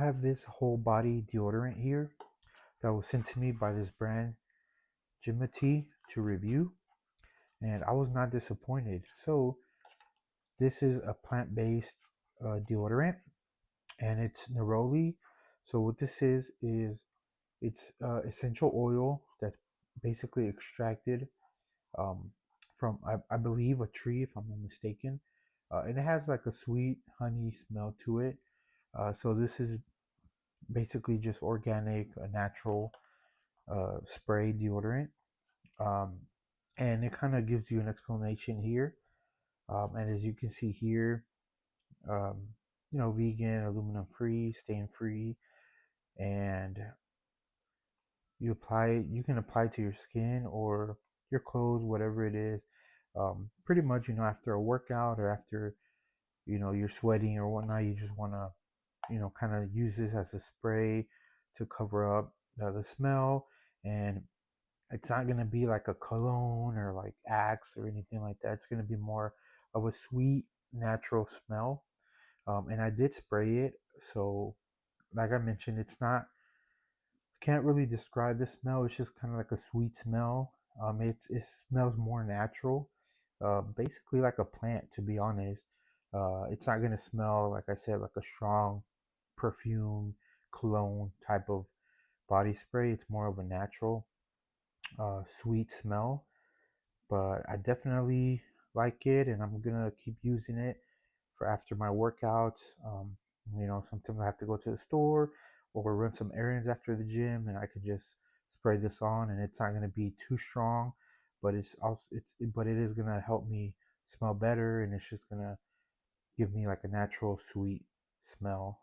have this whole body deodorant here that was sent to me by this brand, Gymati, to review, and I was not disappointed. So this is a plant-based deodorant, and it's neroli. So what this is it's essential oil that's basically extracted um, from I believe a tree, if I'm not mistaken, and it has like a sweet honey smell to it. So this is basically just organic, natural spray deodorant, um, and it kind of gives you an explanation here. And as you can see here, um, vegan, aluminum free, stain free, and you can apply to your skin or your clothes, whatever it is. Pretty much, after a workout or after, you're sweating or whatnot, you just want to, kind of use this as a spray to cover up the smell. And it's not going to be like a cologne or like Axe or anything like that. It's going to be more of a sweet, natural smell. And I did spray it. So, like I mentioned, it's not, can't really describe the smell. It's just kind of like a sweet smell. It smells more natural, basically like a plant. To be honest, it's not gonna smell like I said like a strong perfume cologne type of body spray. It's more of a natural, sweet smell. But I definitely like it, and I'm gonna keep using it for after my workouts. Sometimes I have to go to the store or run some errands after the gym, and I could just spray this on, and it's not going to be too strong, but but it is going to help me smell better, and it's just going to give me like a natural sweet smell.